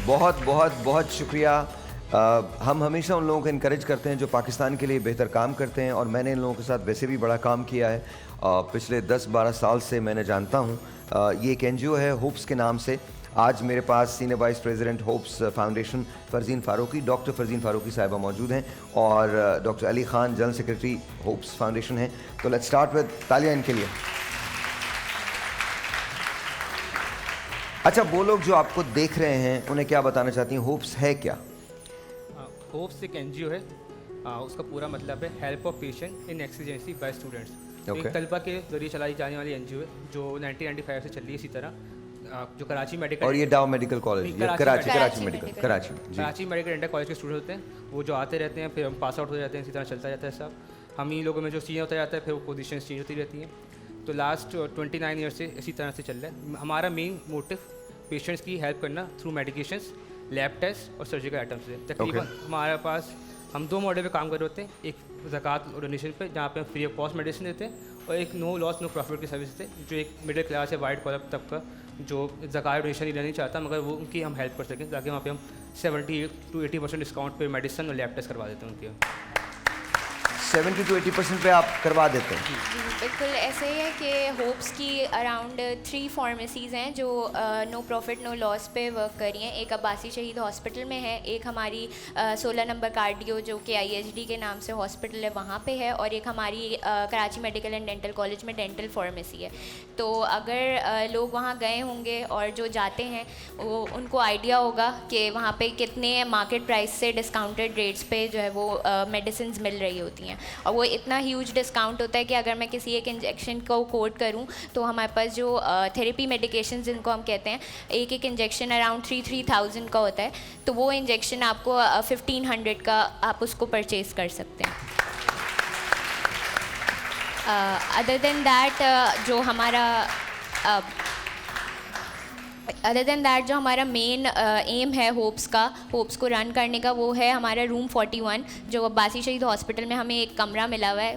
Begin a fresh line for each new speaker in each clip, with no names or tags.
बहुत बहुत बहुत शुक्रिया। हम हमेशा उन लोगों को इनकरेज करते हैं जो पाकिस्तान के लिए बेहतर काम करते हैं, और मैंने इन लोगों के साथ वैसे भी बड़ा काम किया है। पिछले 10-12 साल से मैंने जानता हूँ। ये एक NGO है होप्स के नाम से। आज मेरे पास senior vice president hopes foundation Farzeen Farooqui, doctor Farzeen Farooqui sahiba मौजूद हैं, और doctor Ali Khan general secretary hopes foundation हैं। तो लेट्स स्टार्ट विद तालियां इनके लिए। अच्छा, वो लोग जो आपको देख रहे हैं उन्हें क्या बताना चाहती हैं, होप्स है क्या?
होप्स एक NGO है। उसका पूरा मतलब है help of patient in exigency by students.
Okay.
एक तलबा के जरिए चलाई जाने वाली NGO है जो 1995 से चल रही है। इसी तरह जो कराची मेडिकल
और ये Dow medical college, Karachi medical, Karachi ji.
Karachi medical dental college के स्टूडेंट होते हैं, वो जो आते रहते हैं, फिर हम पास आउट हो जाते हैं। इसी तरह चलता जाता है सब। हम ही लोगों में जो चीज़ें होता जाता है, फिर वो पोजीशन चेंज होती रहती हैं। तो लास्ट 29 ईयर से इसी तरह से चल रहा है। हमारा मेन मोटिव पेशेंट्स की हेल्प करना थ्रू मेडिकेशंस, लैब टेस्ट और सर्जिकल आइटम्स से। तकरीबन हमारे पास हम 2 मॉडल पे काम कर रहे होते हैं। एक ज़कात और डोनेशन पे, जहाँ पे हम फ्री ऑफ कॉस्ट मेडिसिन देते हैं, और एक नो लॉस नो प्रॉफिट की सर्विस देते हैं, जो एक मिडिल क्लास या वाइट कॉलर तबका जो ज़कात डोनेशन ही लेना चाहता, मगर वो उनकी हम हेल्प कर सकें, ताकि वहाँ पे हम 70 to 80% डिस्काउंट पे मेडिसिन और लैब टेस्ट करवा देते हैं उनके।
70 to 80% पे आप करवा देते हैं?
जी बिल्कुल ऐसे ही है कि होप्स की अराउंड 3 फार्मेसीज़ हैं जो नो प्रॉफिट नो लॉस पे वर्क कर रही हैं। एक अब्बासी शहीद हॉस्पिटल में है, एक हमारी 16 नंबर कार्डियो जो कि IHD के नाम से हॉस्पिटल है वहाँ पे है, और एक हमारी Karachi medical and dental college में डेंटल फार्मेसी है। तो अगर लोग वहाँ गए होंगे और जो जाते हैं वो उनको आइडिया होगा कि वहाँ पे कितने मार्केट प्राइस से डिस्काउंटेड रेट्स पे जो है वो मेडिसिन मिल रही होती हैं। और वो इतना ह्यूज डिस्काउंट होता है कि अगर मैं किसी एक इंजेक्शन को कोट करूं तो हमारे पास जो थेरेपी मेडिकेशन जिनको हम कहते हैं, एक एक इंजेक्शन अराउंड 3,000 का होता है। तो वो इंजेक्शन आपको 1,500 का आप उसको परचेज़ कर सकते हैं। अदर देन दैट जो हमारा मेन एम है होप्स को रन करने का, वो है हमारा रूम 41 जो अब्बासी शहीद हॉस्पिटल में हमें एक कमरा मिला हुआ है,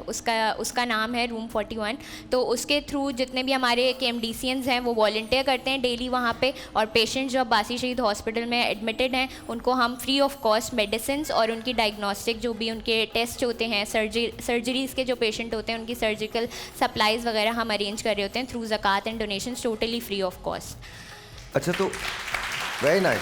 उसका नाम है रूम 41। तो उसके थ्रू जितने भी हमारे KMDCians हैं वो वॉलंटियर करते हैं डेली वहाँ पे, और पेशेंट जो अब्बासी शहीद हॉस्पिटल में एडमिटेड हैं उनको हम फ्री ऑफ कॉस्ट मेडिसिन और उनकी डायग्नोस्टिक जो भी उनके टेस्ट होते हैं, सर्जरीज़ के जो पेशेंट होते हैं उनकी सर्जिकल सप्लाइज़ वगैरह हम अरेंज कर रहे होते हैं थ्रू ज़कात and donation, totally free of cost.
अच्छा, तो वेरी नाइस,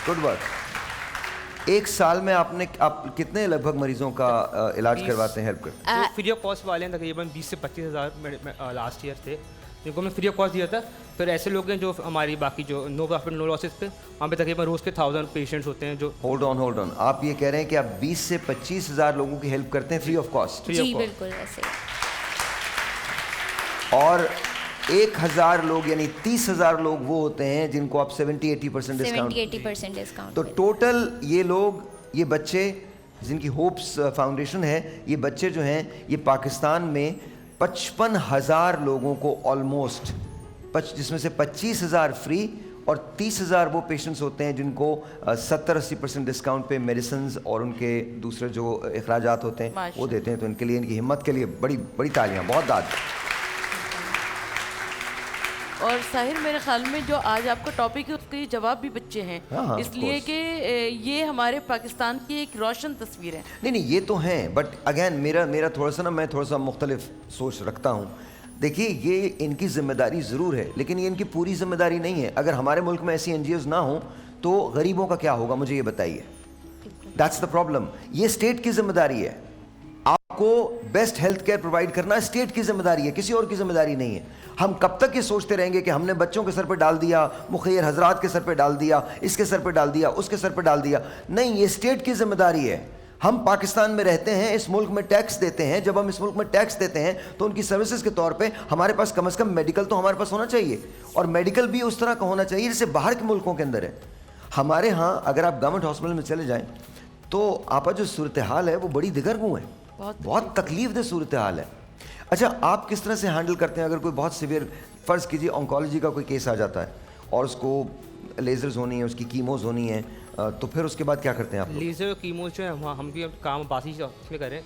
गुड वर्क। एक साल में आप कितने लगभग मरीजों का इलाज करवाते हैं, हेल्प करते हैं?
फ्री ऑफ कॉस्ट वाले हैं तकरीबन 20 से 25 हज़ार लास्ट ईयर थे जिनको हमने फ्री ऑफ कॉस्ट दिया था। फिर ऐसे लोग हैं जो हमारी बाकी जो नो प्रॉफिट नो लॉसेस पे, वहाँ पे तकरीबन रोज़ के 1000 पेशेंट्स होते हैं जो। होल्ड
ऑन, आप ये कह रहे हैं कि आप 20 से 25 हज़ार लोगों की हेल्प करते हैं फ्री ऑफ कॉस्ट?
जी बिल्कुल ऐसे।
और 1000 लोग यानी 30,000 लोग वो होते हैं जिनको आप 70-80% डिस्काउंट। तो टोटल ये बच्चे जिनकी होप्स फाउंडेशन है, ये बच्चे जो हैं ये पाकिस्तान में 55,000 लोगों को ऑलमोस्ट, जिसमें से 25,000 फ्री और 30,000 वो पेशेंट्स होते हैं जिनको 70-80% डिस्काउंट पे मेडिसिन और उनके दूसरे जो अखराजात होते हैं वो देते हैं। तो इनके लिए, इनकी हिम्मत के लिए बड़ी बड़ी तालियां, बहुत दाद।
और साहिर, मेरे ख्याल में जो आज आपका टॉपिक है उसके जवाब भी बच्चे हैं।
हाँ,
इसलिए कि ये हमारे पाकिस्तान की एक रोशन तस्वीर है।
नहीं ये तो हैं, बट अगेन मेरा थोड़ा सा मैं थोड़ा सा मुख्तलिफ सोच रखता हूँ। देखिए, ये इनकी जिम्मेदारी ज़रूर है, लेकिन ये इनकी पूरी जिम्मेदारी नहीं है। अगर हमारे मुल्क में ऐसी NGOs ना हों तो गरीबों का क्या होगा, मुझे ये बताइए। That's the problem. ये स्टेट की जिम्मेदारी है, आपको बेस्ट हेल्थ केयर प्रोवाइड करना स्टेट की जिम्मेदारी है, किसी और की जिम्मेदारी नहीं है। हम कब तक ये सोचते रहेंगे कि हमने बच्चों के सर पे डाल दिया, मुखिर हजरात के सर पे डाल दिया, इसके सर पे डाल दिया, उसके सर पे डाल दिया? नहीं, ये स्टेट की जिम्मेदारी है। हम पाकिस्तान में रहते हैं, इस मुल्क में टैक्स देते हैं। जब हम इस मुल्क में टैक्स देते हैं तो उनकी सर्विसेज के तौर पे हमारे पास कम से कम मेडिकल तो हमारे पास होना चाहिए, और मेडिकल भी उस तरह का होना चाहिए जैसे बाहर के मुल्कों के अंदर है। हमारे यहाँ अगर आप गवर्नमेंट हॉस्पिटल में चले जाएँ तो आपका जो सूरत हाल है वो बड़ी दिगरगू है, बहुत तकलीफदेह सूरत हाल है। अच्छा, आप किस तरह से हैंडल करते हैं अगर कोई बहुत सीवियर, फ़र्ज़ कीजिए ऑन्कोलॉजी का कोई केस आ जाता है और उसको लेज़र्स होनी है, उसकी कीमोज़ होनी है, तो फिर उसके बाद क्या करते हैं आप?
लेज़र कीमोज जो है हम भी काम बासी में करें,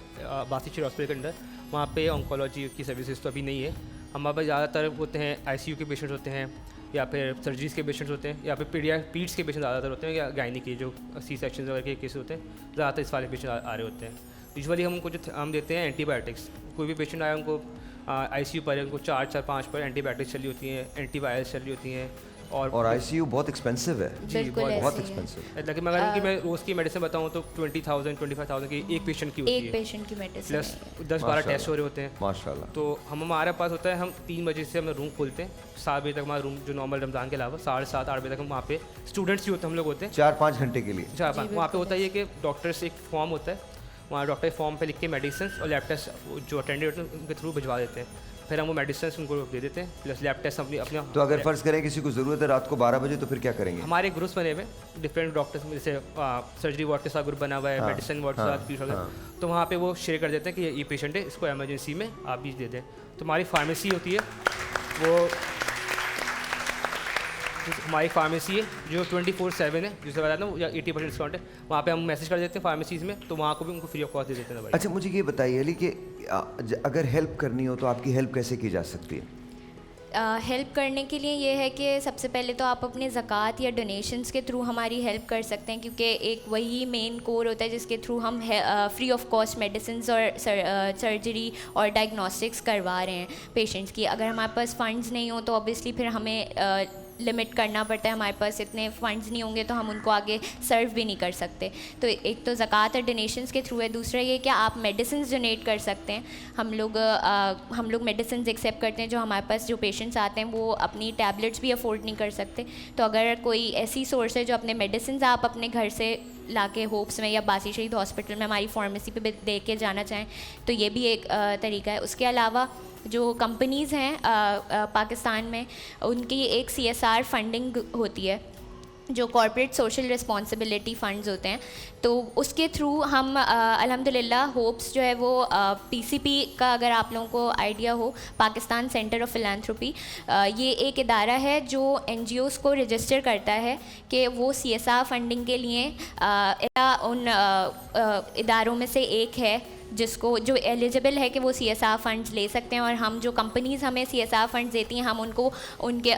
बासी शरीफ हॉस्पिटल के अंदर। वहाँ पे ऑन्कोलॉजी की सर्विसेज तो अभी नहीं है। हमारे पास ज़्यादातर होते हैं ICU के पेशेंट्स होते हैं, या फिर सर्जरीज के पेशेंट्स होते हैं, या फिर पीड्स के पेशेंट ज़्यादातर होते हैं, या गायनी के जो सी सेक्शन वगैरह के केस होते हैं, ज़्यादातर इस वाले पेशेंट आ रहे होते हैं। यूजुअली हम उनको जो हम देते हैं एंटीबायोटिक्स। कोई भी पेशेंट आया उनको ICU पर उनको 4-5 पर एंटीबायोटिक्स चली होती हैं, एंटीवायरस चली होती हैं।
और ICU बहुत एक्सपेंसिव है।
जी
बिल्कुल
बहुत
ऐसे ही है।
एक्सपेंसिव।
लेकिन मगर उनकी मैं रोज़ की मेडिसिन बताऊँ तो 20,000-25,000 की एक पेशेंट की होती
एक
है,
पेशेंट की मेडिसिन
प्लस 10-12 टेस्ट हो रहे होते हैं।
माशाल्लाह।
तो हमारे पास होता है, हम 3 बजे से हम रूम खोलते हैं, 7 बजे तक हमारा रूम जो नॉर्मल रमज़ान के अलावा 7:30-8 बजे तक हम वहाँ पे स्टूडेंट्स ही होते हैं, हम लोग होते हैं
4-5 घंटे के लिए।
वहाँ पे होता है ये कि डॉक्टर्स एक फॉर्म होता है, वहाँ डॉक्टर फॉर्म पे लिख के मेडिसिन और लैब टेस्ट जो अटेंडेंट होते हैं उनके थ्रू भिजवा देते हैं, फिर हम वो मेडिसिन उनको दे देते हैं, प्लस लैब टेस्ट अपने
तो अगर फ़र्ज़ करें किसी को ज़रूरत है रात को 12 बजे तो फिर क्या करेंगे?
हमारे ग्रुप्स बने हुए डिफरेंट डॉक्टर्स, जैसे सर्जरी वार्ड के साथ ग्रुप बना हुआ है, मेडिसिन वार्ड के साथ पीस वगैरह, तो वहाँ पे वो शेयर कर देते हैं कि ये पेशेंट है, इसको इमरजेंसी में आप भी दे दें। तो हमारी फार्मेसी होती है, वो हमारी फार्मेसी है जो 24/7 है, जिसे बताया ना या 80% डिस्काउंट है, वहाँ पे हम मैसेज कर देते हैं फार्मेसीज़ में, तो वहाँ को भी उनको फ्री ऑफ कॉस्ट दे देते हैं दवाई।
अच्छा मुझे ये बताइए अली कि अगर हेल्प करनी हो तो आपकी हेल्प कैसे की जा सकती है?
हेल्प करने के लिए ये है कि सबसे पहले तो आप अपने ज़कात या डोनेशंस के थ्रू हमारी हेल्प कर सकते हैं, क्योंकि एक वही मेन कोर होता है जिसके थ्रू हम फ्री ऑफ कॉस्ट मेडिसिन और सर्जरी और डायग्नोस्टिक्स करवा रहे हैं पेशेंट्स की। अगर हमारे पास फ़ंड्स नहीं हो तो ऑब्वियसली फिर हमें लिमिट करना पड़ता है, हमारे पास इतने फ़ंड्स नहीं होंगे तो हम उनको आगे सर्व भी नहीं कर सकते। तो एक तो ज़कात और डोनेशंस के थ्रू है, दूसरा ये कि आप मेडिसिन डोनेट कर सकते हैं। हम लोग मेडिसिन एक्सेप्ट करते हैं, जो हमारे पास जो पेशेंट्स आते हैं वो अपनी टैबलेट्स भी अफोर्ड नहीं कर सकते, तो अगर कोई ऐसी सोर्स है जो अपने मेडिसिन आप अपने घर से लाके होप्स में या बासी शहीद हॉस्पिटल में हमारी फार्मेसी पे दे के जाना चाहें तो ये भी एक तरीका है। उसके अलावा जो कंपनीज़ हैं पाकिस्तान में, उनकी एक CSR फंडिंग होती है जो कॉर्पोरेट सोशल रिस्पॉन्सिबिलिटी फ़ंड्स होते हैं, तो उसके थ्रू हम अल्हम्दुलिल्लाह होप्स जो है वो PCP का, अगर आप लोगों को आइडिया हो, पाकिस्तान सेंटर ऑफ फिलैंथ्रोपी, ये एक इदारा है जो NGOs को रजिस्टर करता है कि वो CSR फंडिंग के लिए उन इदारों में से एक है जो एलिजिबल है कि वो CSR फंड्स ले सकते हैं। और हम जो कंपनीज़ हमें CSR फंड्स देती हैं, हम उनको उनके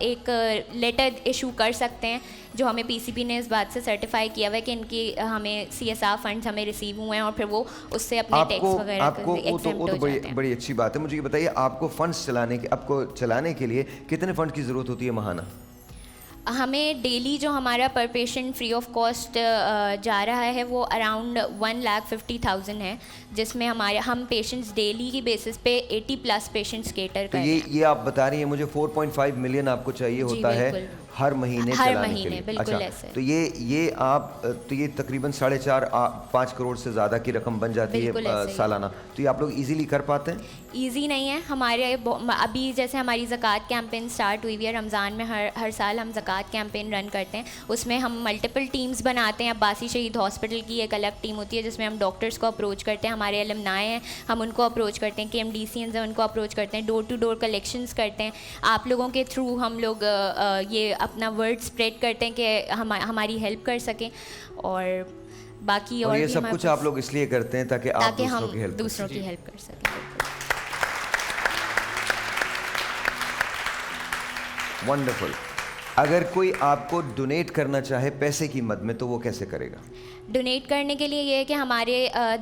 एक लेटर इशू कर सकते हैं जो हमें PCP ने इस बात से सर्टिफाई किया हुआ है कि इनकी हमें CSR फंड्स हमें रिसीव हुए हैं, और फिर वो उससे अपने टैक्स वगैरह एग्जेम्प्ट हो जाते हैं।
बड़ी अच्छी बात है। मुझे ये बताइए आपको फंड्स चलाने के लिए कितने फंड की ज़रूरत होती है महाना?
हमें डेली जो हमारा पर पेशेंट फ्री ऑफ कॉस्ट जा रहा है वो अराउंड 1,50,000 है, जिसमें हम पेशेंट्स डेली की बेसिस पे 80+ पेशेंट्स केटर
तो
कर रहे हैं।
ये आप बता रही हैं मुझे 4.5 मिलियन आपको चाहिए होता है हर महीने चलाने के लिए।
बिल्कुल
अच्छा,
ऐसे।
तो ये तकरीबन 4.5-5 करोड़ से ज़्यादा की रकम बन जाती है सालाना। तो ये आप लोग इजीली कर पाते हैं?
ईजी नहीं है। हमारे अभी जैसे हमारी ज़कात कैंपेन स्टार्ट हुई हुई है, रमज़ान में हर साल हम ज़कात कैंपेन रन करते हैं, उसमें हम मल्टीपल टीम्स बनाते हैं। अब्बासी शहीद हॉस्पिटल की एक अलग टीम होती है जिसमें हम डॉक्टर्स को अप्रोच करते हैं, हमारे अलमनाए हैं हम उनको अप्रोच करते हैं, KMDCs हैं उनको अप्रोच करते हैं, डोर टू डोर कलेक्शंस करते हैं। आप लोगों के थ्रू हम लोग ये अपना वर्ड स्प्रेड करते हैं कि हमारी हेल्प कर सकें, और बाकी और
ये
भी
सब कुछ आप लोग इसलिए करते हैं ताकि आप दूसरों की हेल्प
कर सकें।
वंडरफुल। अगर कोई आपको डोनेट करना चाहे पैसे की मद में तो वो कैसे करेगा?
डोनेट करने के लिए ये है कि हमारे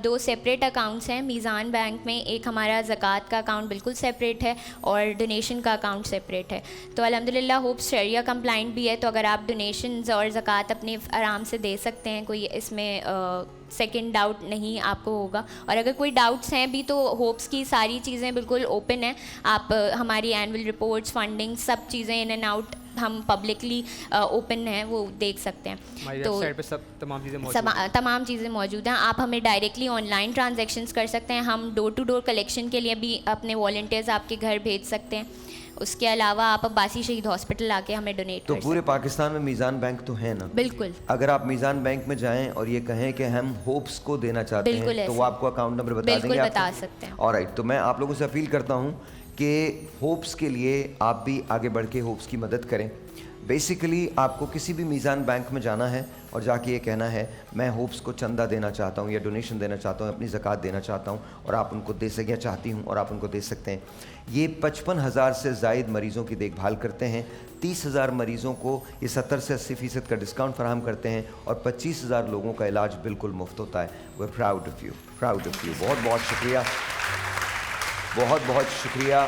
2 सेपरेट अकाउंट्स हैं मीज़ान बैंक में। एक हमारा ज़कात का अकाउंट बिल्कुल सेपरेट है और डोनेशन का अकाउंट सेपरेट है। तो अल्हम्दुलिल्लाह होप्स शरिया कंप्लाइंट भी है, तो अगर आप डोनेशंस और ज़कात अपने आराम से दे सकते हैं, कोई इसमें सेकंड डाउट नहीं आपको होगा। और अगर कोई डाउट्स हैं भी तो होप्स की सारी चीज़ें बिल्कुल ओपन है। आप हमारी एनुअल रिपोर्ट्स, फंडिंग, सब चीज़ें इन एंड आउट हम पब्लिकली ओपन हैं, वो देख सकते हैं।
तो वेबसाइट पे सब
तमाम चीज़ें मौजूद हैं। आप हमें डायरेक्टली ऑनलाइन ट्रांजैक्शंस कर सकते हैं, हम डोर टू डोर कलेक्शन के लिए भी अपने वॉलंटियर्स आपके घर भेज सकते हैं। उसके अलावा आप अब्बासी शहीद हॉस्पिटल आके हमें डोनेट
तो
कर
पूरे पाकिस्तान में मीज़ान बैंक तो है ना?
बिल्कुल।
अगर आप मीज़ान बैंक में जाएं और ये कहें कि हम होप्स को देना चाहते हैं तो वो आपको अकाउंट नंबर बता देंगे?
बिल्कुल बता सकते हैं।
ऑलराइट, तो मैं आप लोगों से अपील करता हूँ कि होप्स के लिए आप भी आगे बढ़ के होप्स की मदद करें। बेसिकली आपको किसी भी मीज़ान बैंक में जाना है और जाके ये कहना है मैं होप्स को चंदा देना चाहता हूँ या डोनेशन देना चाहता हूँ, अपनी ज़कात देना चाहता हूँ, और आप उनको दे सकें, चाहती हूँ और आप उनको दे सकते हैं। ये 55,000 से ज़ायद मरीज़ों की देखभाल करते हैं। 30,000 मरीज़ों को ये 70 से 80% का डिस्काउंट फराहम करते हैं और 25,000 लोगों का इलाज बिल्कुल मुफ्त होता है। We are proud of you, proud of you. बहुत बहुत शुक्रिया, बहुत बहुत शुक्रिया।